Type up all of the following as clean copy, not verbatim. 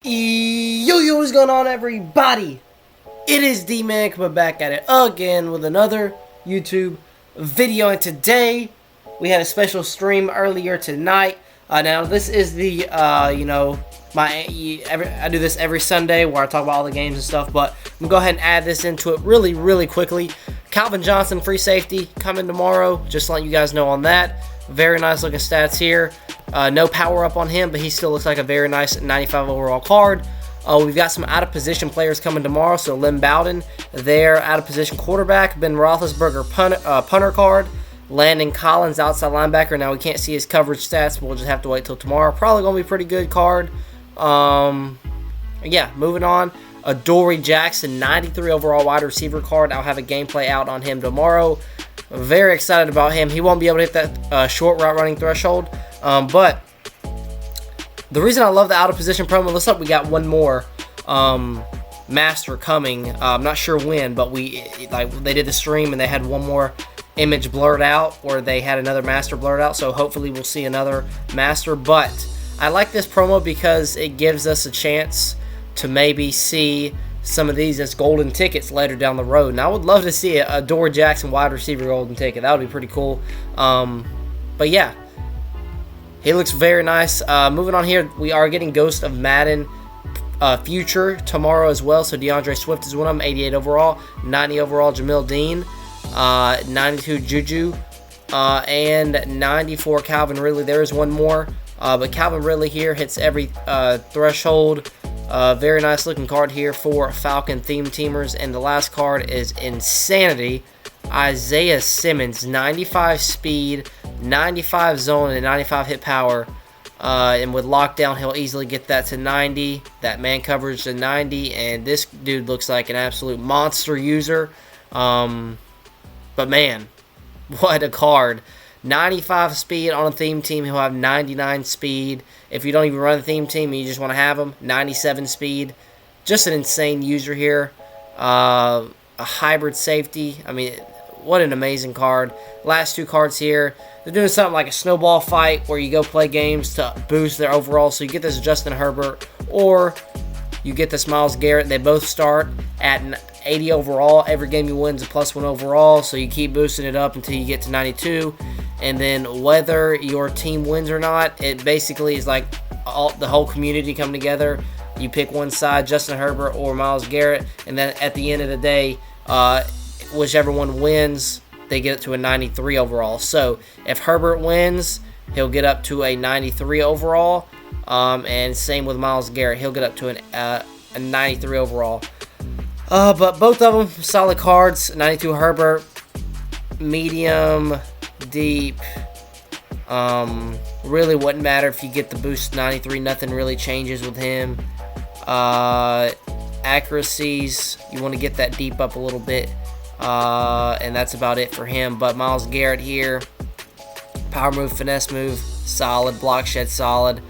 Yo, what's going on, everybody? It is D-Man coming back at it again with another YouTube video, and today we had a special stream earlier tonight. Now this is the I do this every Sunday where I talk about all the games and stuff, but I'm gonna go ahead and add this into it really quickly. Calvin Johnson, free safety, coming tomorrow. Just letting you guys know on that. Very nice looking stats here. No power up on him, but he still looks like a very nice 95 overall card. We've got some out of position players coming tomorrow. So Lynn Bowden, their out of position quarterback. Ben Roethlisberger, punter card. Landon Collins, outside linebacker. Now we can't see his coverage stats, but we'll just have to wait till tomorrow. Probably gonna be a pretty good card. Yeah, moving on. Adoree Jackson, 93 overall wide receiver card. I'll have a gameplay out on him tomorrow. Very excited about him. He won't be able to hit that short route running threshold. But the reason I love the out of position promo, looks like we got one more master coming. I'm not sure when, but they did the stream and they had one more image blurred out, or they had another master blurred out. So hopefully we'll see another master. But I like this promo because it gives us a chance to maybe see some of these as golden tickets later down the road. And I would love to see a Adoree Jackson wide receiver golden ticket. That would be pretty cool. But yeah, he looks very nice. Moving on here, we are getting Ghost of Madden Future tomorrow as well. So DeAndre Swift is one of them, 88 overall, 90 overall Jamil Dean, 92 Juju, and 94 Calvin Ridley. There is one more, but Calvin Ridley here hits every threshold. Very nice looking card here for Falcon theme teamers. And the last card is Insanity. Isaiah Simmons, 95 speed, 95 zone, and 95 hit power. And with lockdown, he'll easily get that to 90. That man coverage to 90. And this dude looks like an absolute monster user. But man, what a card. 95 speed on a theme team. He'll have 99 speed. If you don't even run a theme team and you just want to have him, 97 speed. Just an insane user here. A hybrid safety. I mean, what an amazing card. Last two cards here. They're doing something like a snowball fight where you go play games to boost their overall. So you get this Justin Herbert or you get this Myles Garrett. They both start at 80 overall. Every game you win is a +1 overall. So you keep boosting it up until you get to 92. And then whether your team wins or not, it basically is like the whole community come together. You pick one side, Justin Herbert or Myles Garrett, and then at the end of the day, whichever one wins, they get it to a 93 overall. So if Herbert wins, he'll get up to a 93 overall, and same with Myles Garrett, he'll get up to a 93 overall. But both of them solid cards. 92 Herbert, medium, deep. Really wouldn't matter if you get the boost 93. Nothing really changes with him. Accuracies, you want to get that deep up a little bit, and that's about it for him. But Myles Garrett here, power move, finesse move, solid. Block shed, solid.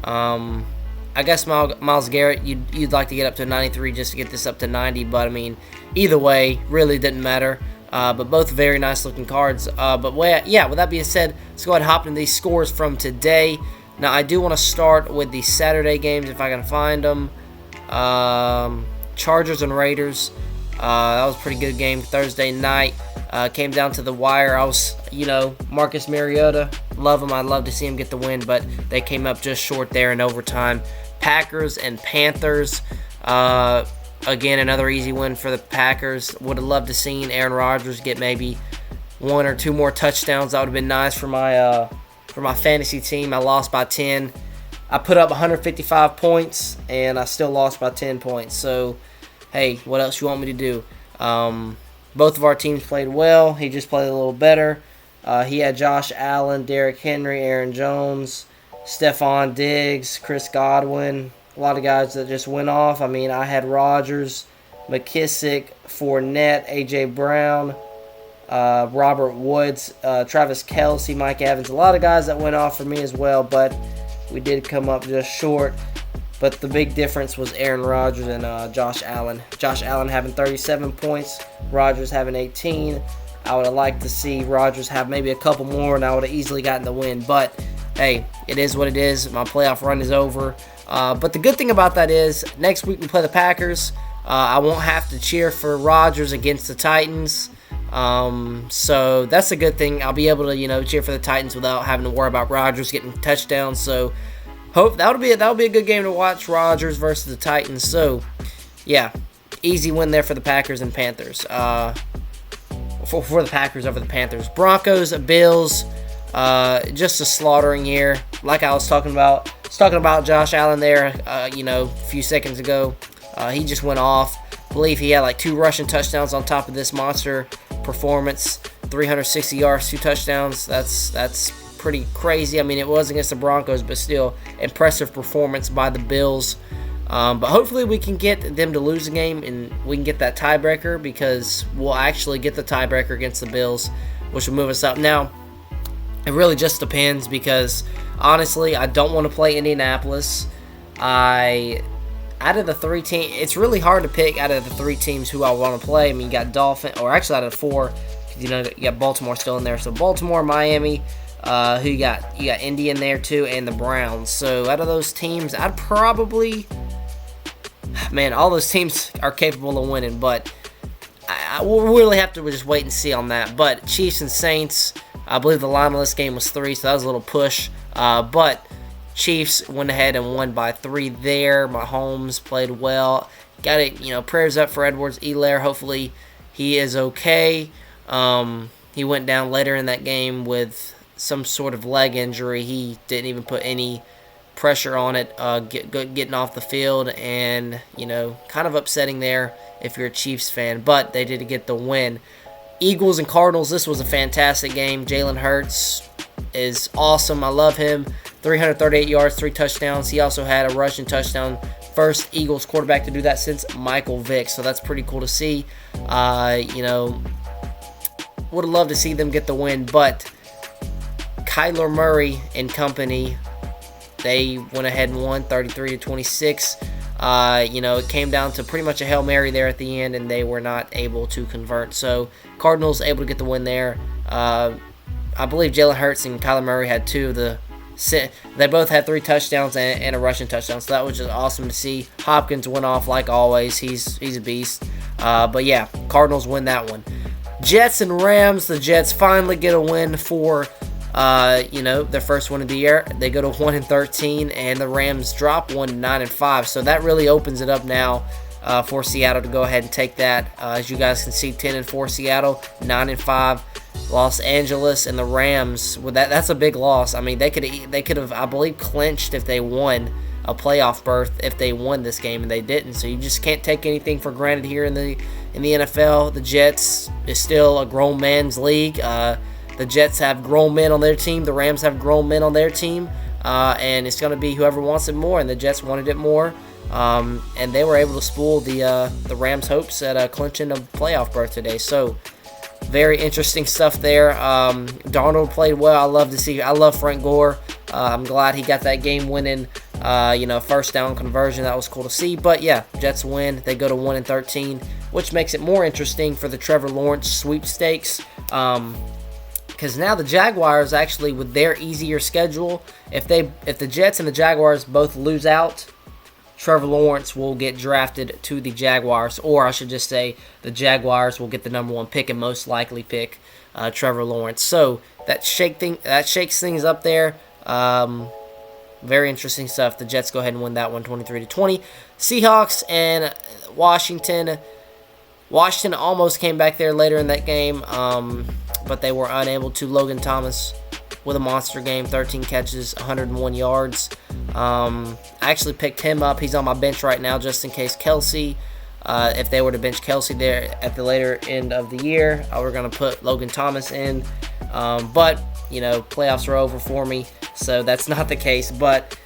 I guess Myles Garrett, you'd like to get up to 93 just to get this up to 90, but I mean, either way, really didn't matter. But both very nice looking cards. But yeah, with that being said, let's go ahead and hop into these scores from today. Now, I do want to start with the Saturday games if I can find them. Chargers and Raiders. That was a pretty good game Thursday night. Came down to the wire. Marcus Mariota, love him. I'd love to see him get the win, but they came up just short there in overtime. Packers and Panthers. Again, another easy win for the Packers. Would have loved to seen Aaron Rodgers get maybe one or two more touchdowns. That would have been nice for my fantasy team. I lost by 10. I put up 155 points, and I still lost by 10 points. So, hey, what else you want me to do? Both of our teams played well. He just played a little better. He had Josh Allen, Derrick Henry, Aaron Jones, Stephon Diggs, Chris Godwin. A lot of guys that just went off. I mean, I had Rodgers, McKissick, Fournette, A.J. Brown, Robert Woods, Travis Kelce, Mike Evans. A lot of guys that went off for me as well, but we did come up just short. But the big difference was Aaron Rodgers and Josh Allen. Josh Allen having 37 points, Rodgers having 18. I would have liked to see Rodgers have maybe a couple more, and I would have easily gotten the win. But, hey, it is what it is. My playoff run is over. But the good thing about that is next week we play the Packers. I won't have to cheer for Rodgers against the Titans. So that's a good thing. I'll be able to, cheer for the Titans without having to worry about Rodgers getting touchdowns. So hope that'll be a good game to watch, Rodgers versus the Titans. So yeah, easy win there for the Packers and Panthers. For the Packers over the Panthers. Broncos, Bills, just a slaughtering here. Like I was talking about. Josh Allen there, a few seconds ago. He just went off. I believe he had like 2 rushing touchdowns on top of this monster performance. 360 yards, 2 touchdowns. That's pretty crazy. I mean, it was against the Broncos, but still impressive performance by the Bills. But hopefully we can get them to lose the game and we can get that tiebreaker, because we'll actually get the tiebreaker against the Bills, which will move us up. Now, it really just depends, because honestly, I don't want to play Indianapolis. Out of the 3 teams, it's really hard to pick out of the 3 teams who I want to play. I mean, you got Dolphins, or actually out of the 4, you got Baltimore still in there. So Baltimore, Miami, who you got Indy in there too, and the Browns. So out of those teams, I'd probably, all those teams are capable of winning, but I will really have to just wait and see on that. But Chiefs and Saints, I believe the line on this game was 3, so that was a little push. But Chiefs went ahead and won by 3 there. Mahomes played well. Got it, prayers up for Edwards-Helaire. Hopefully he is okay. He went down later in that game with some sort of leg injury. He didn't even put any pressure on it getting off the field, and, kind of upsetting there if you're a Chiefs fan. But they did get the win. Eagles and Cardinals, this was a fantastic game. Jalen Hurts is awesome. I love him. 338 yards, 3 touchdowns. He also had a rushing touchdown. First Eagles quarterback to do that since Michael Vick. So that's pretty cool to see. Would have loved to see them get the win, but Kyler Murray and company, they went ahead and won 33-26. It came down to pretty much a Hail Mary there at the end, and they were not able to convert. So Cardinals able to get the win there. I believe Jalen Hurts and Kyler Murray had 2 of the. They both had 3 touchdowns and a rushing touchdown, so that was just awesome to see. Hopkins went off like always. He's a beast. But yeah, Cardinals win that one. Jets and Rams. The Jets finally get a win for their first win of the year. They go to 1-13, and the Rams drop 1 to 9-5. So that really opens it up now for Seattle to go ahead and take that. As you guys can see, 10-4 Seattle, 9-5 Los Angeles, and the Rams. With that's a big loss. I mean, they could have, I believe, clinched if they won a playoff berth if they won this game, and they didn't. So you just can't take anything for granted here in the NFL. The Jets is still a grown man's league. The Jets have grown men on their team. The Rams have grown men on their team, and it's going to be whoever wants it more. And the Jets wanted it more, and they were able to spoil the Rams' hopes at clinching a playoff berth today. So very interesting stuff there. Darnold played well. I love Frank Gore. I'm glad he got that game-winning, first down conversion. That was cool to see. But yeah, Jets win. They go to 1-13, which makes it more interesting for the Trevor Lawrence sweepstakes. Because now the Jaguars, actually, with their easier schedule, if the Jets and the Jaguars both lose out, Trevor Lawrence will get drafted to the Jaguars, or I should just say the Jaguars will get the number 1 pick and most likely pick Trevor Lawrence. So that shakes things up there. Very interesting stuff. The Jets go ahead and win that one, 23-20. Seahawks and Washington. Washington almost came back there later in that game, but they were unable to. Logan Thomas with a monster game, 13 catches, 101 yards. I actually picked him up. He's on my bench right now just in case Kelsey, if they were to bench Kelsey there at the later end of the year, we're going to put Logan Thomas in. But, playoffs are over for me, so that's not the case. But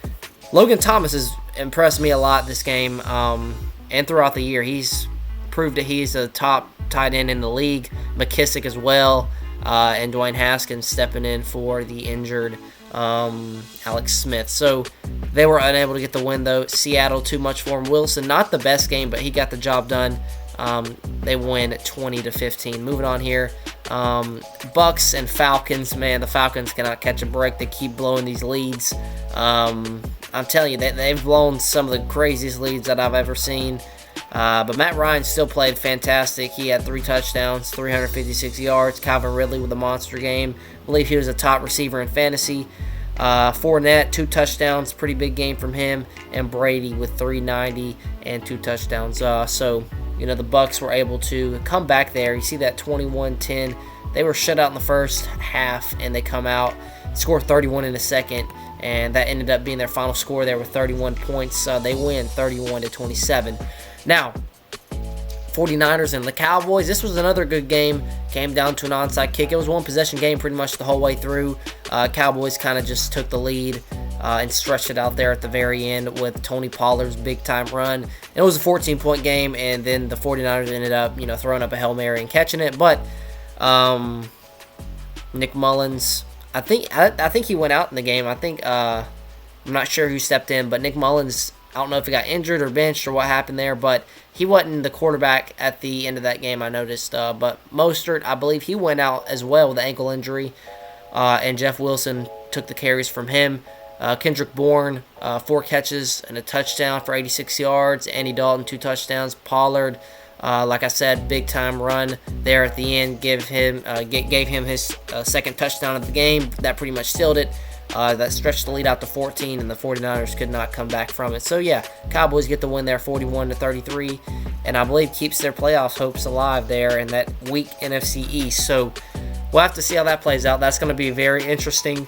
Logan Thomas has impressed me a lot this game, and throughout the year. He's proved that he's a top tight end in the league. McKissick as well, and Dwayne Haskins stepping in for the injured Alex Smith. So they were unable to get the win, though. Seattle, too much for him. Wilson, not the best game, but he got the job done. They win 20-15. Moving on here. Bucks and Falcons. Man, the Falcons cannot catch a break. They keep blowing these leads. I'm telling you, they've blown some of the craziest leads that I've ever seen. But Matt Ryan still played fantastic. He had 3 touchdowns, 356 yards. Calvin Ridley with a monster game. I believe he was a top receiver in fantasy. Fournette, 2 touchdowns, pretty big game from him. And Brady with 390 and 2 touchdowns. So, the Bucs were able to come back there. You see that 21-10. They were shut out in the first half, and they come out, score 31 in the second, and that ended up being their final score there with 31 points. They win 31-27. Now, 49ers and the Cowboys, this was another good game. Came down to an onside kick. It was one possession game pretty much the whole way through. Cowboys kind of just took the lead and stretched it out there at the very end with Tony Pollard's big-time run. It was a 14-point game, and then the 49ers ended up, throwing up a Hail Mary and catching it. But Nick Mullins, I think he went out in the game. I'm not sure who stepped in, but Nick Mullins, I don't know if he got injured or benched or what happened there, but he wasn't the quarterback at the end of that game, I noticed. But Mostert, I believe he went out as well with an ankle injury, and Jeff Wilson took the carries from him. Kendrick Bourne, 4 catches and a touchdown for 86 yards. Andy Dalton, 2 touchdowns. Pollard, like I said, big-time run there at the end. Gave him his second touchdown of the game. That pretty much sealed it. That stretched the lead out to 14, and the 49ers could not come back from it. So, yeah, Cowboys get the win there, 41-33, and I believe keeps their playoff hopes alive there in that weak NFC East. So, we'll have to see how that plays out. That's going to be very interesting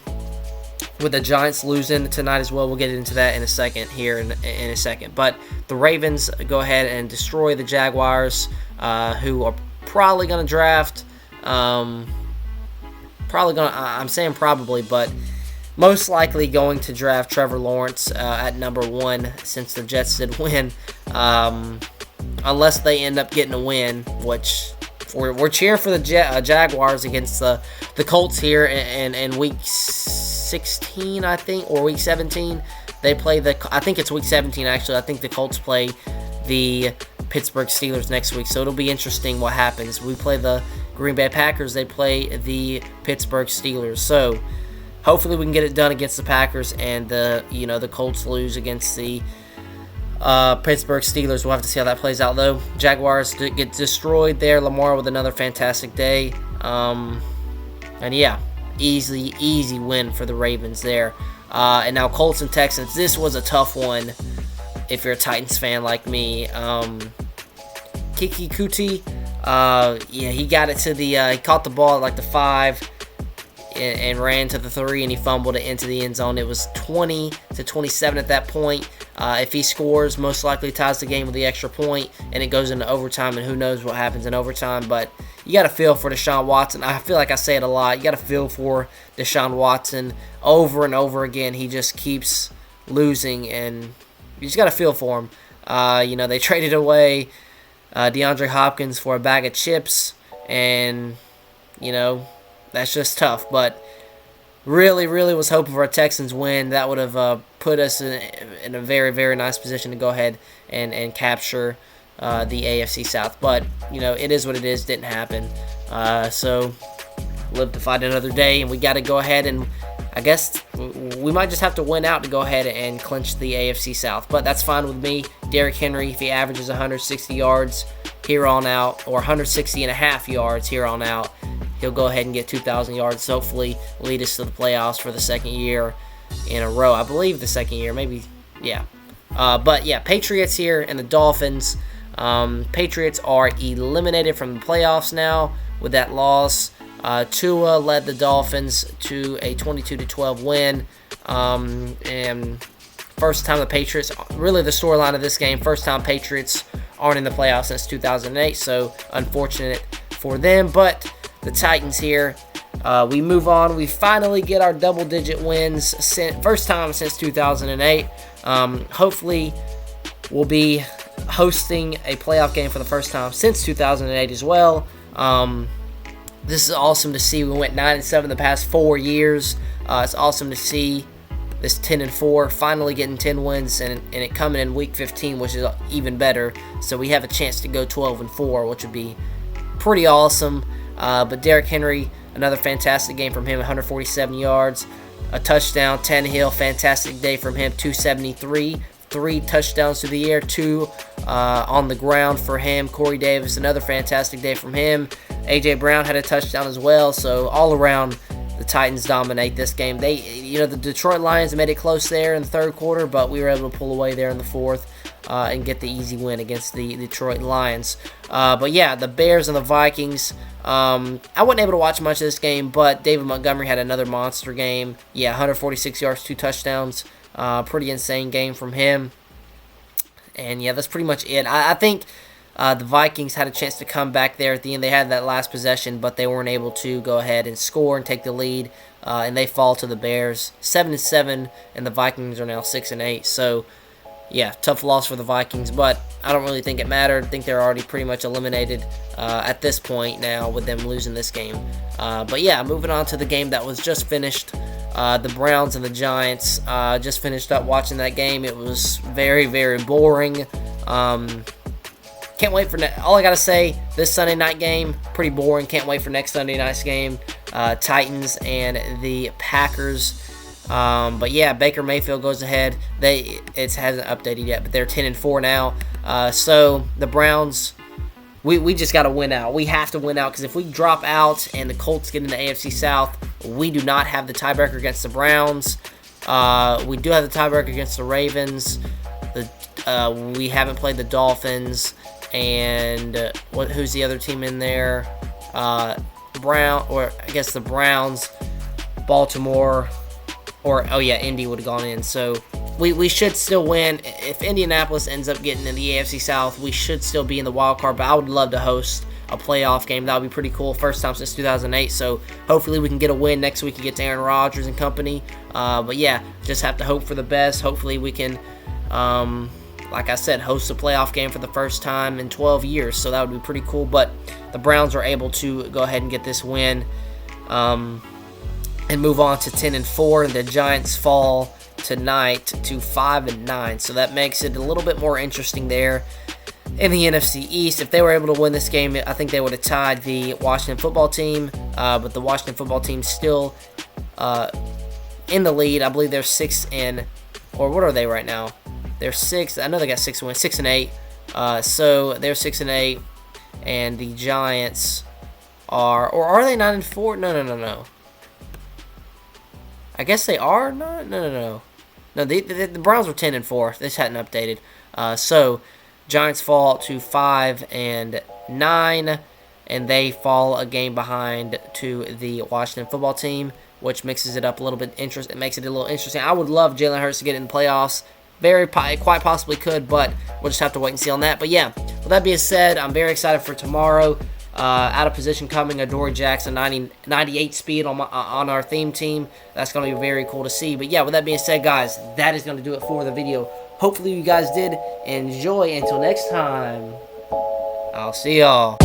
with the Giants losing tonight as well. We'll get into that in a second here in a second. But the Ravens go ahead and destroy the Jaguars, who are probably going to draft. I'm saying probably, but most likely going to draft Trevor Lawrence at number 1 since the Jets did win. Unless they end up getting a win, which we're cheering for the Jaguars against the Colts here in week 16, I think, or week 17. They play I think it's week 17 actually. I think the Colts play the Pittsburgh Steelers next week, so it'll be interesting what happens. We play the Green Bay Packers, they play the Pittsburgh Steelers. So hopefully we can get it done against the Packers, and the Colts lose against the Pittsburgh Steelers. We'll have to see how that plays out, though. Jaguars get destroyed there. Lamar with another fantastic day. And yeah, easy win for the Ravens there. And now Colts and Texans. This was a tough one if you're a Titans fan like me. Kiki Kuti, he got it to he caught the ball at like the 5 and ran to the 3, and he fumbled it into the end zone. It was 20-27 at that point. If he scores, most likely ties the game with the extra point, and it goes into overtime, and who knows what happens in overtime. But you got to feel for Deshaun Watson. I feel like I say it a lot. You got to feel for Deshaun Watson over and over again. He just keeps losing, and you just got to feel for him. They traded away DeAndre Hopkins for a bag of chips, and, that's just tough. But really was hoping for a Texans win. That would have put us in a very, very nice position to go ahead and capture the AFC South. But, it is what it is. Didn't happen. So, live to fight another day, and we got to go ahead and, I guess, we might just have to win out to go ahead and clinch the AFC South. But that's fine with me. Derrick Henry, if he averages 160 yards here on out, or 160 and a half yards here on out, he'll go ahead and get 2,000 yards, hopefully lead us to the playoffs for the second year in a row. I believe the second year, maybe, yeah. But, yeah, Patriots here and the Dolphins. Patriots are eliminated from the playoffs now with that loss. Tua led the Dolphins to a 22-12 win. And first time the Patriots, really the storyline of this game, first time Patriots aren't in the playoffs since 2008, so unfortunate for them. But the Titans here, we move on. We finally get our double-digit wins, first time since 2008. Hopefully, we'll be hosting a playoff game for the first time since 2008 as well. This is awesome to see. We went 9-7 the past 4 years. It's awesome to see this 10-4 finally getting 10 wins, and it coming in week 15, which is even better. So we have a chance to go 12-4, which would be pretty awesome. But Derrick Henry, another fantastic game from him, 147 yards. a touchdown. Tannehill, fantastic day from him, 273. 3 touchdowns through the air, 2 on the ground for him. Corey Davis, another fantastic day from him. A.J. Brown had a touchdown as well. So all around, the Titans dominate this game. The Detroit Lions made it close there in the third quarter, but we were able to pull away there in the fourth and get the easy win against the Detroit Lions. But yeah, the Bears and the Vikings. I wasn't able to watch much of this game, but David Montgomery had another monster game. Yeah, 146 yards, 2 touchdowns. Pretty insane game from him. And yeah, that's pretty much it. I think the Vikings had a chance to come back there at the end. They had that last possession, but they weren't able to go ahead and score and take the lead. And they fall to the Bears, 7-7, and the Vikings are now 6-8. So yeah, tough loss for the Vikings, but I don't really think it mattered. I think they're already pretty much eliminated at this point now with them losing this game. But yeah, moving on to the game that was just finished. The Browns and the Giants. Just finished up watching that game. It was very, very boring. Can't wait for all I gotta say, this Sunday night game, pretty boring. Can't wait for next Sunday night's game. Titans and the Packers. But yeah, Baker Mayfield goes ahead. It hasn't updated yet, but they're 10-4 now. So the Browns, we just got to win out. We have to win out, because if we drop out and the Colts get in the AFC South, we do not have the tiebreaker against the Browns. We do have the tiebreaker against the Ravens. We haven't played the Dolphins, and who's the other team in there? The Browns, Baltimore. Indy would have gone in. So we should still win. If Indianapolis ends up getting in the AFC South, we should still be in the wild card. But I would love to host a playoff game. That would be pretty cool. First time since 2008. So hopefully we can get a win next week against Aaron Rodgers and company. But yeah, just have to hope for the best. Hopefully we can, like I said, host a playoff game for the first time in 12 years. So that would be pretty cool. But the Browns are able to go ahead and get this win. And move on to 10-4. The Giants fall tonight to 5-9. So that makes it a little bit more interesting there in the NFC East. If they were able to win this game, I think they would have tied the Washington football team. But the Washington football team still in the lead. I believe they're 6 or what are they right now? They're 6. I know they got 6 wins, 6-8. So they're 6-8, and the Giants are they 9-4? No. I guess they are. No. The Browns were 10-4. This hadn't updated. So Giants fall to 5-9, and they fall a game behind to the Washington football team, which mixes it up a little bit. It makes it a little interesting. I would love Jalen Hurts to get in the playoffs. Quite possibly could, but we'll just have to wait and see on that. But yeah, with that being said, I'm very excited for tomorrow. Out of position coming, Adoree Jackson, 98 speed on our theme team. That's going to be very cool to see. But yeah, with that being said, guys, that is going to do it for the video. Hopefully you guys did enjoy. Until next time, I'll see y'all.